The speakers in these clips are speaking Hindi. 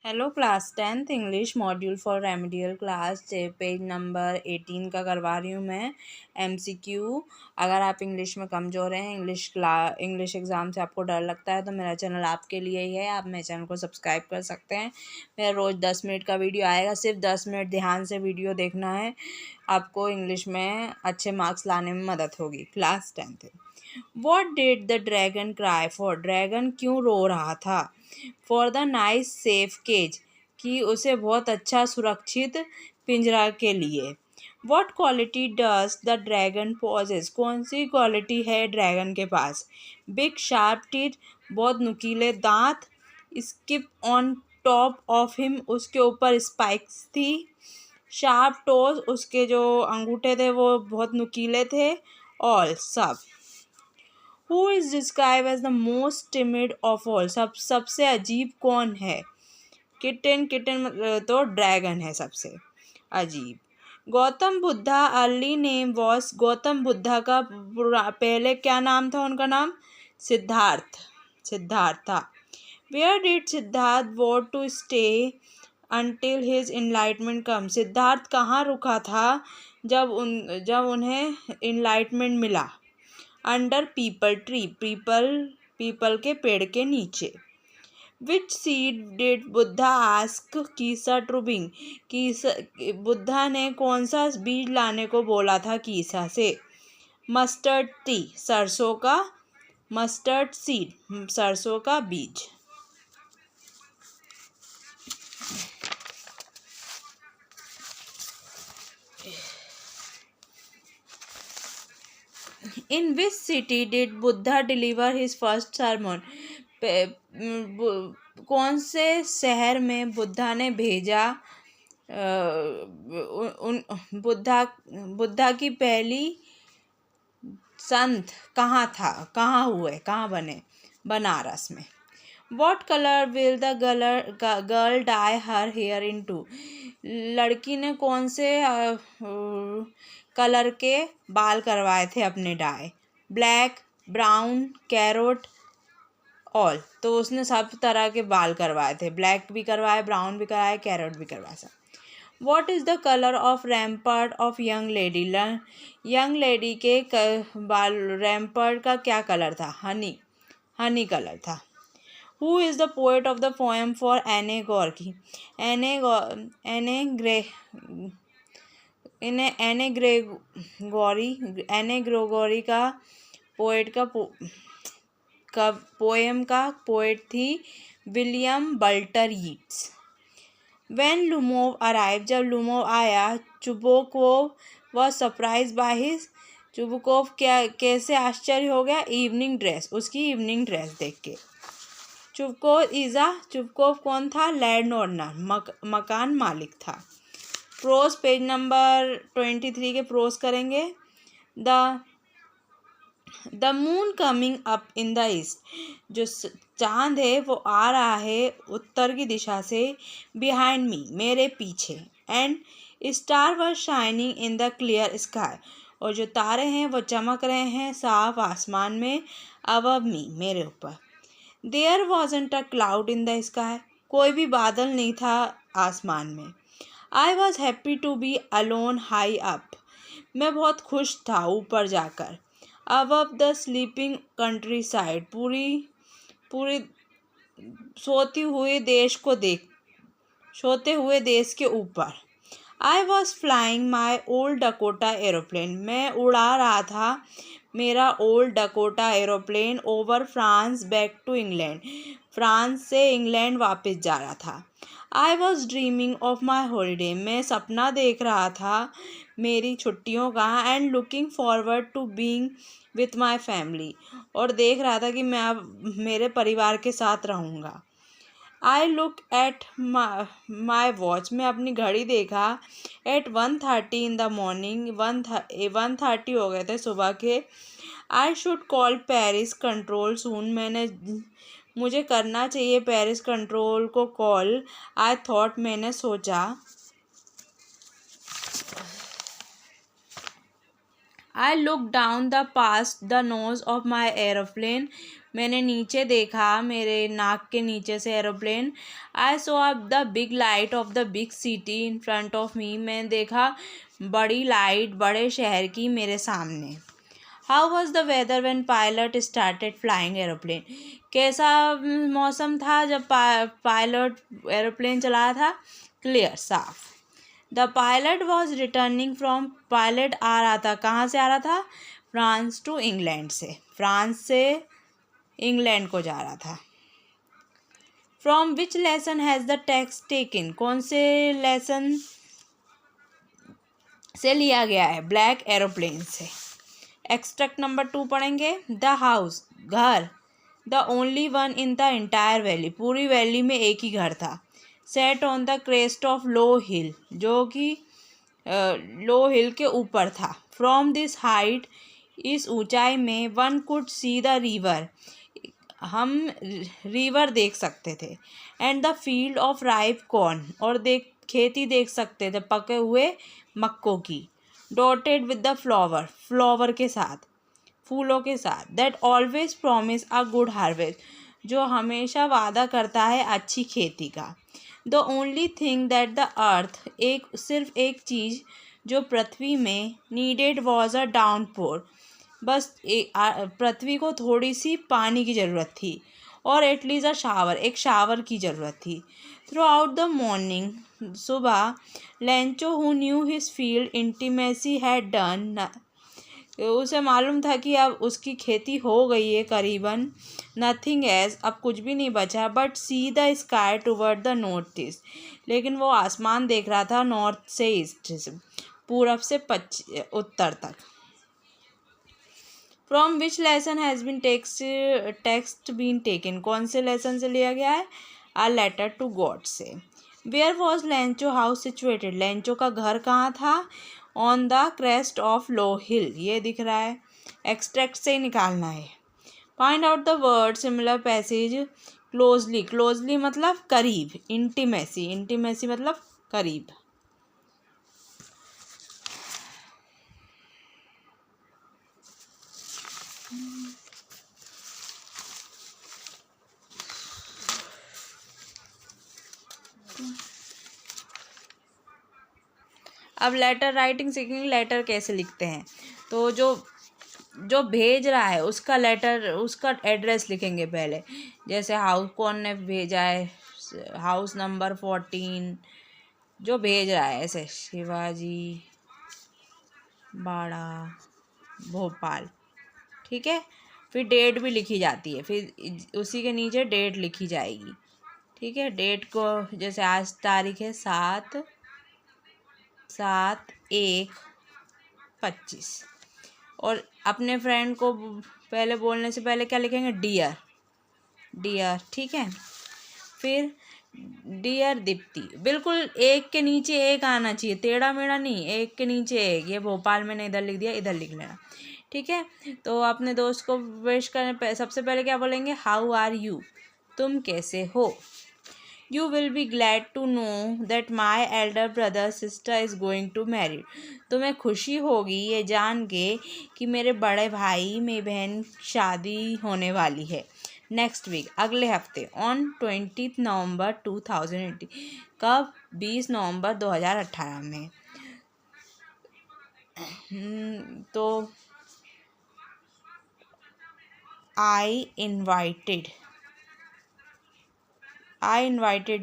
Hello class 10th English module for remedial class page number 18 का करवा रही हूँ मैं एमसीक्यू। अगर आप इंग्लिश में कमज़ोर हैं, इंग्लिश एग्ज़ाम से आपको डर लगता है तो मेरा चैनल आपके लिए ही है। आप मेरे चैनल को सब्सक्राइब कर सकते हैं। मेरा रोज़ 10 मिनट का वीडियो आएगा, सिर्फ 10 मिनट ध्यान से वीडियो देखना है। आपको इंग्लिश में अच्छे मार्क्स लाने में मदद होगी। Class 10th। What did the dragon cry for? Dragon क्यों रो रहा था? For the nice safe cage, कि उसे बहुत अच्छा सुरक्षित पिंजरा के लिए। What quality does the dragon possess? कौन सी क्वालिटी है ड्रैगन के पास? बिग शार्प टीथ, बहुत नुकीले दांत। Skip on top of him, उसके ऊपर स्पाइक्स थी। शार्प टोज, उसके जो अंगूठे थे वो बहुत नुकीले थे। ऑल, सब। Who is describe as the most timid of all? सबसे अजीब कौन है? किटन, तो ड्रैगन है सबसे अजीब। Gautam Buddha early name was? Gautam Buddha का पहले क्या नाम था? उनका नाम सिद्धार्थ था। Where did Siddharth want to stay until his enlightenment कम? सिद्धार्थ कहाँ रुका था जब उन्हें enlightenment मिला? अंडर पीपल ट्री, पीपल के पेड़ के नीचे। Which seed did Buddha ask Kisa to bring? Buddha ने कौन सा बीज लाने को बोला था कीसा से? मस्टर्ड टी, सरसों का, मस्टर्ड सीड, सरसों का बीज। In which city did Buddha deliver his first sermon? कौन से शहर में बुद्धा ने भेजा बुद्धा की पहली संत कहाँ था? कहाँ बने? बनारस में। What color will the girl dye her hair into? लड़की ने कौन से कलर के बाल करवाए थे अपने dye? Black, brown, carrot, all. तो उसने सब तरह के बाल करवाए थे, ब्लैक भी करवाए, ब्राउन भी करवाए, कैरोट भी करवाया सब। What is the colour of rampart of young lady? Young lady के बाल रैम्पर्ट का क्या कलर था? हनी कलर था। Who is the poet of the poem for Anne Gorky? Anne Gregory का पोएट का पोएम का पोएट थी William Butler Yeats. When Lumov arrived, जब लुमोव आया, Chubukov was surprised by his? Chubukov कैसे आश्चर्य हो गया? इवनिंग ड्रेस, उसकी इवनिंग ड्रेस देख के। चुबकोव कौन था? लैंड ओनर, मकान मालिक था। प्रोज पेज नंबर 23 के प्रोज करेंगे। The moon coming up in the east, जो चांद है वो आ रहा है उत्तर की दिशा से। बिहाइंड मी, मेरे पीछे। And star were shining in the clear sky, और जो तारे हैं वो चमक रहे हैं साफ आसमान में। अबव मी, मेरे ऊपर। There wasn't a cloud in the sky, कोई भी बादल नहीं था आसमान में। I was happy to be alone high up, मैं बहुत खुश था ऊपर जाकर। Above the sleeping countryside, पूरी सोते हुए देश के ऊपर। I was flying my old Dakota aeroplane, मैं उड़ा रहा था मेरा old Dakota aeroplane over France back to England, France से इंग्लैंड वापस जा रहा था। आई was dreaming of my holiday, मैं सपना देख रहा था मेरी छुट्टियों का। And looking forward to being with my family, और देख रहा था कि मैं अब मेरे परिवार के साथ रहूँगा। I look at my watch, मैं अपनी घड़ी देखा। एट 1:30 इन द मॉर्निंग, 1:30 हो गए थे सुबह के। I should call Paris control soon, मुझे करना चाहिए पेरिस कंट्रोल को कॉल। आई थॉट, मैंने सोचा। I look down the past the nose of my aeroplane, मैंने नीचे देखा, मेरे नाक के नीचे से aeroplane. I saw up the big light of the big city in front of me, मैंने देखा बड़ी लाइट बड़े शहर की मेरे सामने। How was the weather when pilot started flying aeroplane, कैसा मौसम था जब पायलट एरोप्लेन चला था? क्लियर, साफ। The pilot was returning from, pilot आ रहा था, कहाँ से आ रहा था? फ्रांस टू इंग्लैंड से, फ्रांस से इंग्लैंड को जा रहा था। From which lesson has the text taken, कौन से लेसन से लिया गया है? ब्लैक एरोप्लेन से। एक्सट्रैक्ट नंबर 2 पढ़ेंगे। द हाउस, घर, the only one in the entire valley, पूरी वैली में एक ही घर था। Set on the crest of low हिल, जो कि लो हिल के ऊपर था। फ्रॉम दिस हाइट, इस ऊंचाई में, one could see the river, हम रिवर देख सकते थे। And the field of ripe corn, और खेती देख सकते थे पके हुए मक्कों की। Dotted with the flower, flower के साथ, फूलों के साथ। That always promise a good harvest, जो हमेशा वादा करता है अच्छी खेती का। The only thing that the earth, सिर्फ एक चीज़ जो पृथ्वी में, नीडेड वॉज अ डाउनपोर, बस पृथ्वी को थोड़ी सी पानी की ज़रूरत थी। और एटलीस्ट अ शावर, एक शावर की ज़रूरत थी। थ्रू आउट द मॉर्निंग, सुबह, Lencho who knew his field intimacy had done, उसे मालूम था कि अब उसकी खेती हो गई है करीबन। नथिंग एज, अब कुछ भी नहीं बचा। But see the sky toward the north east, लेकिन वो आसमान देख रहा था नॉर्थ से ईस्ट से, पूरब से उत्तर तक। From which lesson has been text been taken, कौन से लेसन से लिया गया है? अ लेटर टू गॉड से। Where was Lencho house situated, Lencho का घर कहाँ था? On the crest of low hill, ये दिख रहा है। एक्सट्रैक्ट से निकालना है। Find out the word similar passage closely, closely मतलब करीब। इंटीमेसी, इंटीमेसी मतलब करीब। अब लेटर राइटिंग सीखेंगे, लेटर कैसे लिखते हैं। तो जो भेज रहा है उसका लेटर, उसका एड्रेस लिखेंगे पहले। जैसे हाउस, कौन ने भेजा है, हाउस नंबर 14, जो भेज रहा है, ऐसे शिवाजी बाड़ा भोपाल, ठीक है। फिर डेट भी लिखी जाती है, फिर उसी के नीचे डेट लिखी जाएगी, ठीक है। डेट को, जैसे आज तारीख है 7/1/25, और अपने फ्रेंड को पहले बोलने से पहले क्या लिखेंगे? डियर, डियर, ठीक है। फिर डियर दीप्ति, बिल्कुल एक के नीचे एक आना चाहिए, टेढ़ा मेढ़ा नहीं, एक के नीचे एक। ये भोपाल मैंने इधर लिख दिया, इधर लिख लेना, ठीक है। तो अपने दोस्त को विश करने सबसे पहले क्या बोलेंगे? हाउ आर यू, तुम कैसे हो। You will be glad to know that my elder brother sister is going to marry, तुम्हें खुशी होगी ये जान के कि मेरे बड़े भाई, मेरी बहन शादी होने वाली है नेक्स्ट वीक, अगले हफ्ते। ऑन 20 नवंबर 2018, कब? 20 नवंबर 2018 में। तो आई इन्वाइटेड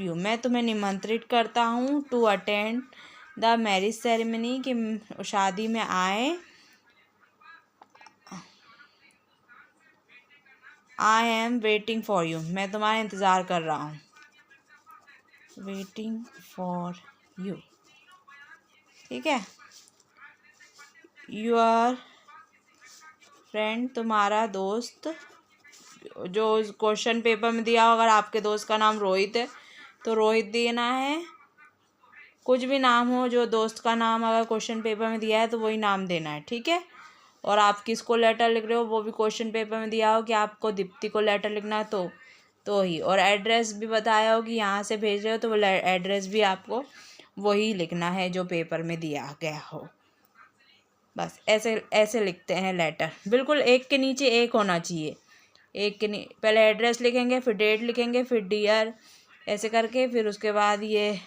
यू, मैं तुम्हें निमंत्रित करता हूँ। To attend the marriage ceremony, कि शादी में आए। I am waiting for you, मैं तुम्हारा इंतज़ार कर रहा हूँ। वेटिंग फॉर यू, ठीक है। योर फ्रेंड, तुम्हारा दोस्त, जो क्वेश्चन पेपर में दिया हो, अगर आपके दोस्त का नाम रोहित है तो रोहित देना है। कुछ भी नाम हो, जो दोस्त का नाम अगर क्वेश्चन पेपर में दिया है तो वही नाम देना है, ठीक है। और आप किसको लेटर लिख रहे हो वो भी क्वेश्चन पेपर में दिया हो कि आपको दीप्ति को लेटर लिखना है तो ही। और एड्रेस भी बताया हो कि यहाँ से भेज रहे हो, तो वो एड्रेस भी आपको वही लिखना है जो पेपर में दिया गया हो। बस ऐसे ऐसे लिखते हैं लेटर, बिल्कुल एक के नीचे एक होना चाहिए, एक के नहीं, पहले एड्रेस लिखेंगे, फिर डेट लिखेंगे, फिर डियर, ऐसे करके फिर उसके बाद ये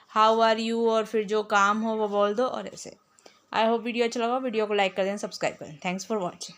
हाउ आर यू और फिर जो काम हो वो बोल दो और ऐसे। आई होप वीडियो अच्छा लगा, वीडियो को लाइक कर दें, सब्सक्राइब करें। Thanks for watching.